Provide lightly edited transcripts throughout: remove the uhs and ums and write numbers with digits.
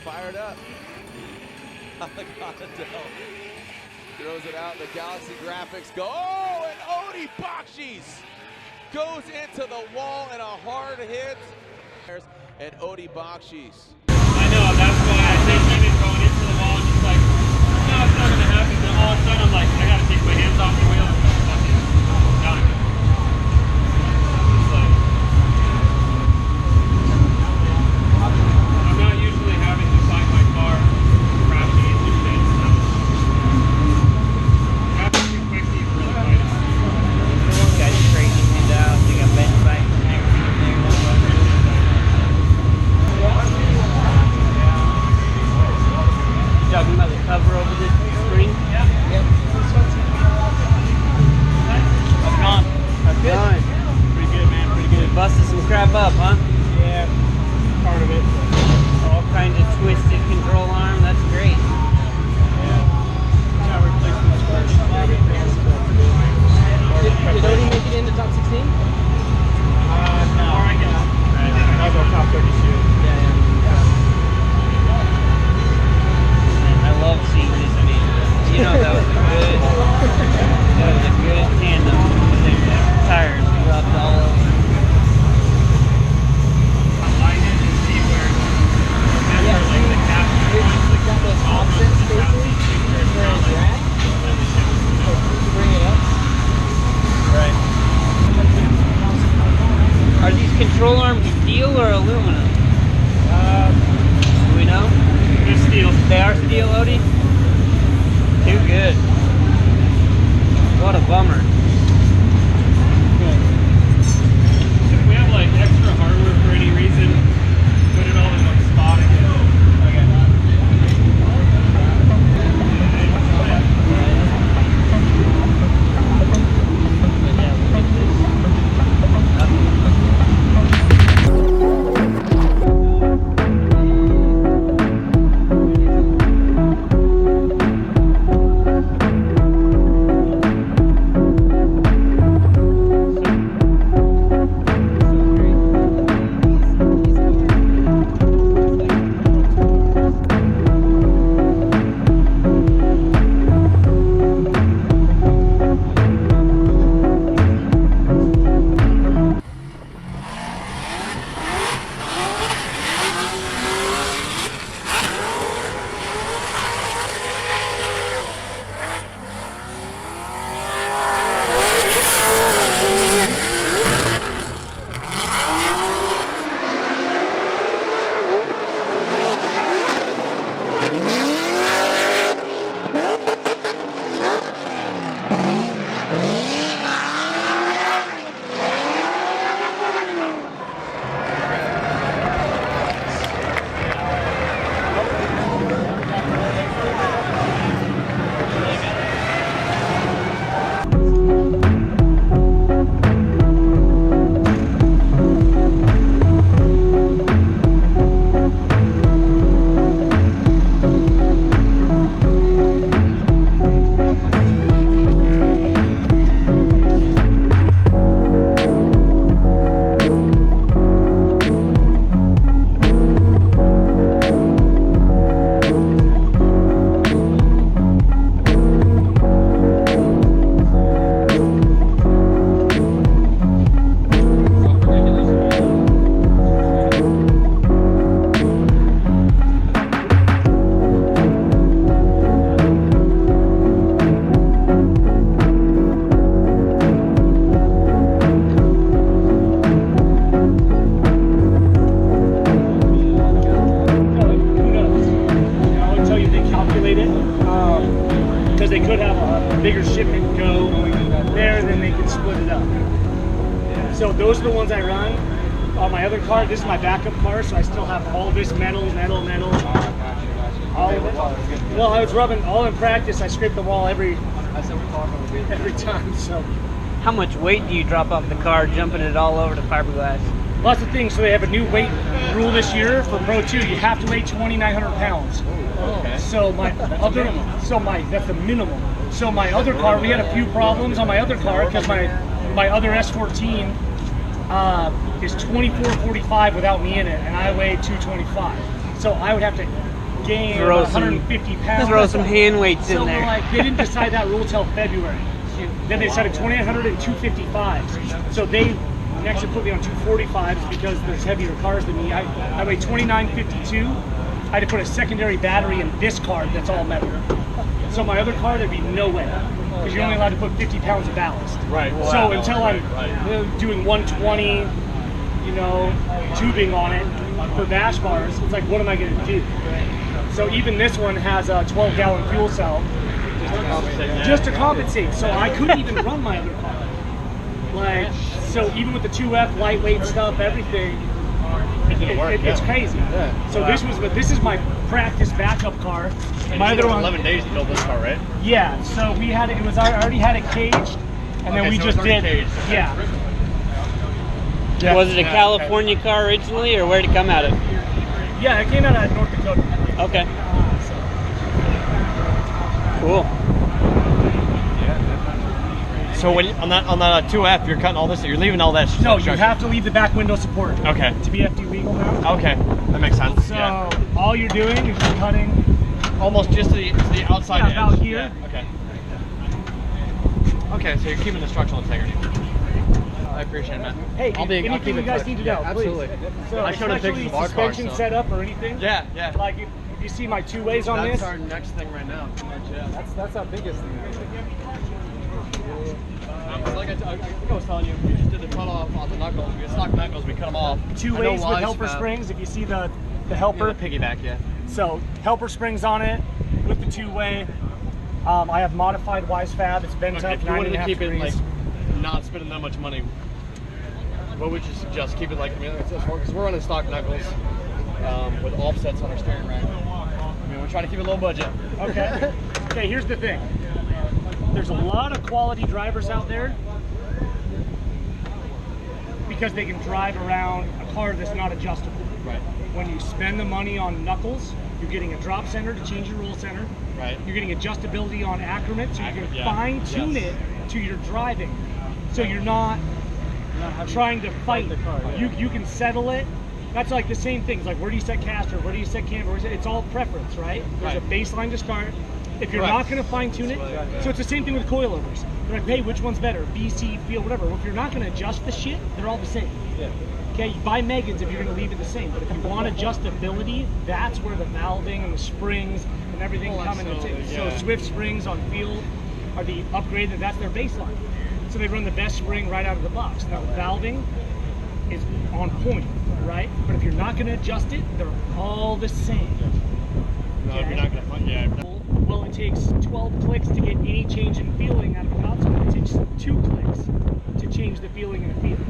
Fired up. Throws it out. The Galaxy graphics go. Oh, and Odie Bakshis goes into the wall and a hard hit. And Odie Bakshis. I know, that's why I think even going into the wall, just like, no, it's not going to happen. Then all of a sudden, I'm like, I got to take my hands off the wheel. Done. I'm not usually having to find my car crashing into shit. Crashing too quickly is really fighting. Guys crazy hand out. They got bench bike. Talking about the cover over this screen? Yeah. Yep. How's it going? How's it going? Pretty good, man. Pretty good. Busted some crap up, huh? Yeah. Part of it. All kinds of twisted control arm. That's great. Yeah, replacement parts. Everything's Did Odie make it into top 16? No. Or I guess. I'll go top 32. I love seeing this vehicle. You know that was a good tandem. The tires rubbed all over. Line it and see where like the cap points, like got those offset spaces where it's drag. To bring it up. Right. Are these control arms steel or aluminum? Do we know? They're steel. They are steel, Odie? Too good. What a bummer. If we have like extra hardware for any reason, put it all in one spot again. Okay. But yeah, look at this. bigger shipment go there, then they can split it up. So those are the ones I run. On my other car, this is my backup car, so I still have all this metal. All of it. Well, I was rubbing all in practice. I scrape the wall every time. So How much weight do you drop off the car, jumping it all over the fiberglass? lots of things. So they have a new weight rule this year for Pro 2. You have to weigh 2,900 pounds. Okay. So that's the minimum. So my other car, we had a few problems on my other car because my other S14 is 2445 without me in it, and I weigh 225. So I would have to gain 150 pounds. Throw some hand weights in there. So like, they didn't decide that rule till February. Then they decided 2,800 and 255s. So they next put me on 245s because there's heavier cars than me. I weigh 2952. I had to put a secondary battery in this car that's all metal. So my other car, there'd be no way, because you're only allowed to put 50 pounds of ballast. Right. Wow. So until I'm doing 120, tubing on it for bash bars, it's like, what am I going to do? So even this one has a 12-gallon fuel cell, just to compensate. So I couldn't even run my other car. Like, so even with the 2F lightweight stuff, everything, it's crazy. Yeah. So this is my practice backup car. And my other one, 11 days to build this car, right? Yeah. So we had it. I already had it caged, and then we so just did. Caged. Yeah. Was it a California car originally, or where'd it come out of? Yeah, it came out of North Dakota. Okay. Cool. So when on that 2F, you're cutting all this. You're leaving all that. No, you have to leave the back window support. Okay. To be FD legal now. Okay, that makes sense. So all you're doing is just cutting. Almost just to the outside edge. About here. Yeah. Okay. Okay, so you're keeping the structural integrity. I appreciate it, man. Hey, anything you guys need to know, absolutely. please. So I showed a picture of our car, suspension setup or anything. Yeah. Like if you see my 2 ways on this. That's our next thing right now. That's our biggest thing. Like I was telling you, we just did the cut off on the knuckles. We had stock knuckles, we cut them off. 2 ways with helper springs. If you see the helper. Yeah, the piggyback, yeah. So helper springs on it with the 2-way. I have modified Wise Fab. It's bent up If you wanted to keep degrees. it like not spending that much money, what would you suggest? Keep it like, because we're running stock knuckles with offsets on our steering rack. We're trying to keep it low budget. Okay. Okay, here's the thing. There's a lot of quality drivers out there because they can drive around a car that's not adjustable. Right. When you spend the money on knuckles, you're getting a drop center to change your roll center. Right. You're getting adjustability on accrement, so you can fine-tune it to your driving. So you're not trying to fight. You can settle it. That's like the same things, like where do you set caster, where do you set camber, it's all preference, right? There's a baseline to start. If you're not going to fine-tune it, so it's the same thing with coilovers. They're like, hey, which one's better, B, C, field, whatever. Well, if you're not going to adjust the shit, they're all the same. Yeah. Okay, you buy Megans if you're going to leave it the same, but if you want adjustability, that's where the valving and the springs and everything come into it. So Swift springs on field are the upgraded, that's their baseline. So they run the best spring right out of the box. Now the valving is on point, right? But if you're not going to adjust it, they're all the same. No, if you're not going to find, Well, it takes 12 clicks to get any change in feeling out of a console. It takes 2 clicks to change the feeling in a field.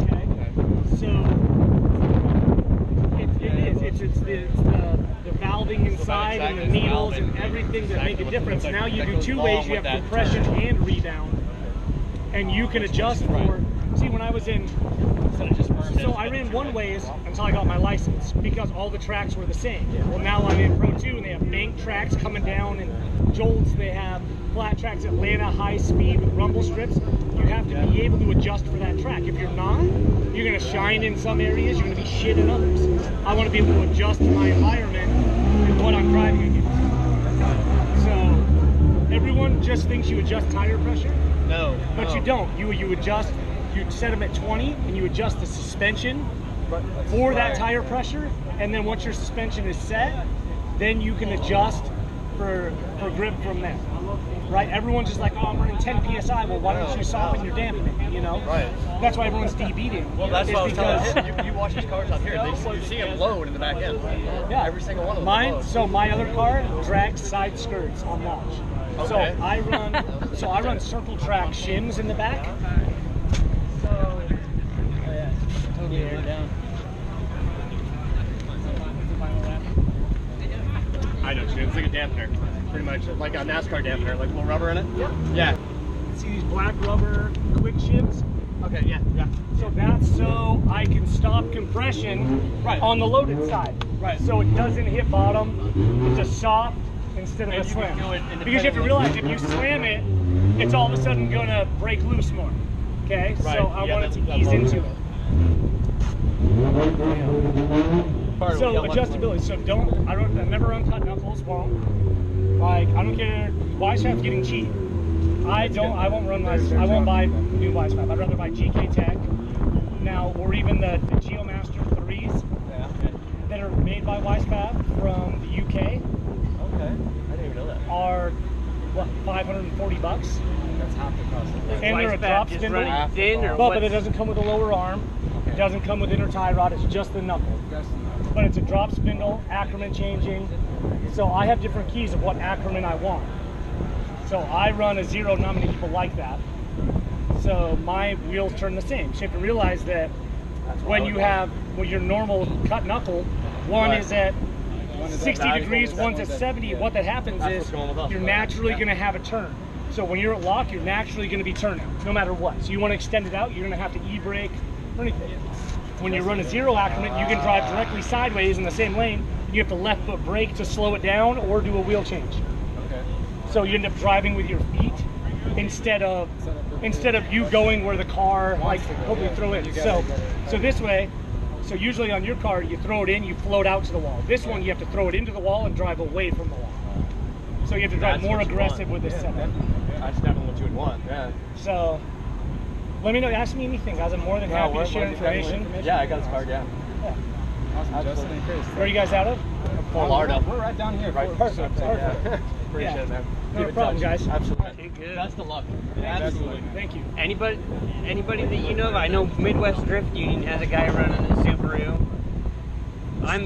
Okay? So it's the valving inside and the needles and everything that make a difference. Now you do 2 ways. You have compression and rebound, and you can adjust for. See, when I was in, so I ran 1 ways until I got my license because all the tracks were the same. Well, now I'm in Pro 2 and they have bank tracks coming down and jolts. They have flat tracks, Atlanta high speed with rumble strips. You have to be able to adjust for that track. If you're not, you're going to shine in some areas, you're going to be shit in others. I want to be able to adjust to my environment and what I'm driving against. So everyone just thinks you adjust tire pressure. No. But you don't. You adjust. You set them at 20 and you adjust the suspension for that tire pressure, and then once your suspension is set, then you can adjust for grip from there. Right? Everyone's just like, oh, I'm running 10 PSI. Well, why don't you soften your dampening, Right. That's why everyone's debeating. Well, that's what I was telling him. You watch these cars out here, you see them load in the back end. Yeah. Every single one of them. Mine, so my other car drags side skirts on launch. So Okay. I run circle track shims in the back. So Oh yeah, totally aired down. I know, it's like a dampener, pretty much, like a NASCAR dampener, like a little rubber in it. Yep. Yeah. see these black rubber quick shims? Okay. Yeah. Yeah. So that's so I can stop compression on the loaded side. Right. So it doesn't hit bottom. It's a soft instead of And a you can slam. do it Because you have to realize if you slam it, it's all of a sudden gonna break loose more. Okay? Right. So I Yeah, want it that's to ease into it. Part of So what we got adjustability. So I've never run cut knuckles, won't. Like I don't care. Wisefab's getting cheap. I won't run I won't buy new Wisefab. I'd rather buy GK Tech now, or even the Geomaster 3s that are made by Wisefab from the UK. Okay. I didn't even know that. Are what, $540? That's half the cost. And they're a drop just spindle. running thin, or But it doesn't come with a lower arm. It doesn't come with inner tie rod. It's just the knuckle. But it's a drop spindle, Ackerman changing. So I have different keys of what Ackerman I want. So I run a zero, not many people like that. So my wheels turn the same. So you have to realize that when you have your normal cut knuckle, one is at 60 degrees, one's at 70. What that happens is you're naturally going to have a turn. So when you're at lock, you're naturally going to be turning, no matter what. So you want to extend it out, you're going to have to e-brake or anything. When you run a zero Ackerman, you can drive directly sideways in the same lane. You have to left foot brake to slow it down or do a wheel change. Okay. So you end up driving with your feet instead of you going where the car, like, hopefully throw in. So this way, so usually on your car, you throw it in, you float out to the wall. This one, you have to throw it into the wall and drive away from the wall. So you have to drive more aggressive with this setup. That's definitely what you would want. Yeah. So let me know, ask me anything, guys. I'm more than happy to share information. Yeah, I got his card. Yeah. Awesome, Justin and Chris. Where are you guys out of? Florida. We're right down here. Right. Perfect. Yeah. Appreciate it, man. No Keep in problem, touch. guys. Absolutely. Good. Best of luck. Absolutely. Thank you. Anybody that you know of? I know Midwest Drift Union has a guy running a Subaru.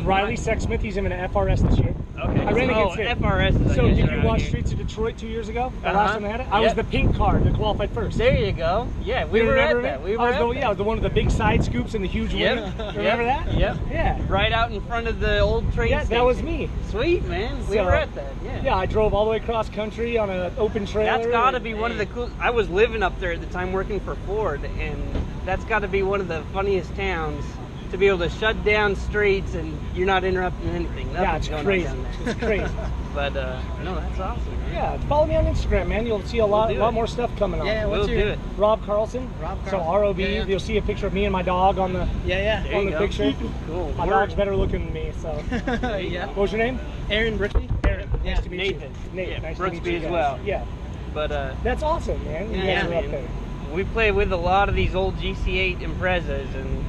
Riley Sexsmith, he's in an FRS this year. Okay. I ran against him. FRS. So did you watch Streets of Detroit 2 years ago? The last time they had it? I was the pink car that qualified first. There you go. Yeah, we were at that. We were at that. Yeah, the one with the big side scoops and the huge wing. Remember that? Yep. Yeah. Right out in front of the old train Yeah, station. that was me. Sweet, man. We were at that. Yeah. Yeah, I drove all the way across country on an open trailer. That's got to be one of the cool. I was living up there at the time working for Ford, and that's got to be one of the funniest towns to be able to shut down streets and you're not interrupting anything. Yeah, it's crazy. It's crazy. But no, that's awesome. Man. Yeah, follow me on Instagram, man. You'll see a lot more stuff coming on. Yeah, We'll do it. Rob Carlsen. Rob So Carlsen. ROB. Yeah, yeah. You'll see a picture of me and my dog on the Yeah, There on you the go. picture. Cool. My dog's better looking than me. So, yeah. what was your name? Aaron Brooksby. Aaron. Yeah. Nice to meet Nathan. you. Nate. Yeah, Nice to meet Brooksby you as guys. well. Yeah. But That's awesome, man. You yeah, guys are up man. there. We play with a lot of these old GC8 Imprezas, and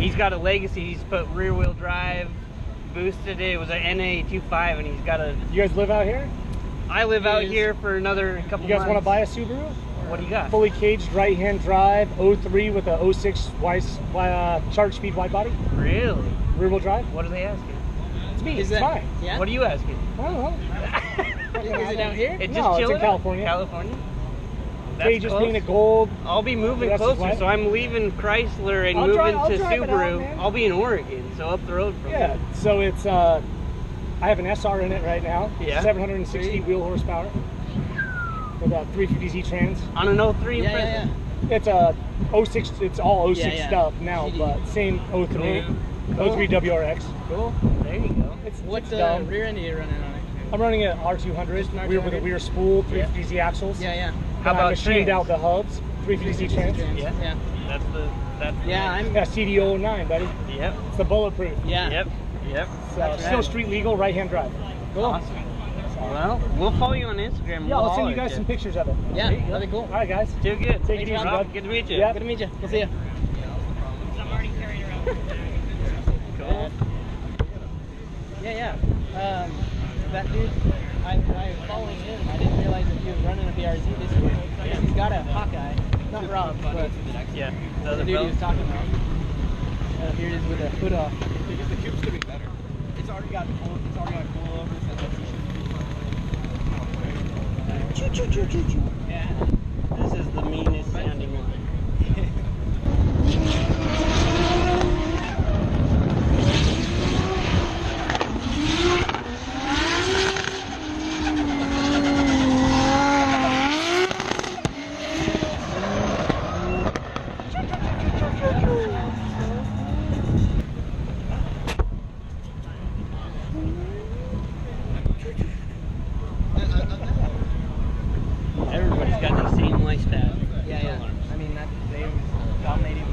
he's got a legacy. He's put rear-wheel drive, boosted it. It was an NA25, and he's got a. You guys live out here? I live out here for another couple. You guys want to months. buy a Subaru? What do you got? Fully caged right-hand drive, 03 with a 06 charge speed wide body, Really? rear-wheel drive. What are they asking? It's me. Is It's that? fine. Yeah. What are you asking? I don't know. Is it out here? It just No, it's chilling in out? California. California. That's Cage is close. painted gold. I'll be moving That's closer, right. so I'm leaving Chrysler and I'll moving I'll to drive it out, Subaru. man. I'll be in Oregon, so up the road from Yeah. there. So it's I have an SR in it right now. Yeah. 760 wheel horsepower with a 350Z trans. On an 03 Yeah, Impreza. yeah, It's a 06. It's all 06 Yeah, yeah. stuff now, GD. but same 03. Cool. 03 WRX. Cool. There you go. It's What dumb. rear end are you running on it? I'm running an R200 Just an rear with a R200? rear spool, 350Z axles. Yeah, yeah. How And I about machined trans? out the hubs, 350Z trans. Yeah. Yeah. That's the. Yeah, I'm. Yeah, CD09, buddy. Yep. It's the bulletproof. Yeah. Yep. Yep. So, That's still right. street legal, right-hand drive. Cool. Awesome. Well, we'll follow you on Instagram. Yeah, We'll I'll send you holler guys at some pictures of it. Yeah, There you go. that'd be cool. All right, guys. Too good. Take it easy, Rob. bud. Good to meet you. Yep. Good to meet you. We'll see you. Cool. Yeah, yeah. That dude, I was following him. I didn't realize that he was running a BRZ this year. He's got a Hawkeye. Not Rob, but Yeah. The the other dude he fellow. was talking about. Here it is with a hood off. Because the cube's getting better. It's already got coilovers and Yeah. This is the meanest sounding one. Everybody's got the same lifestyle. Yeah, yeah. I mean, they dominating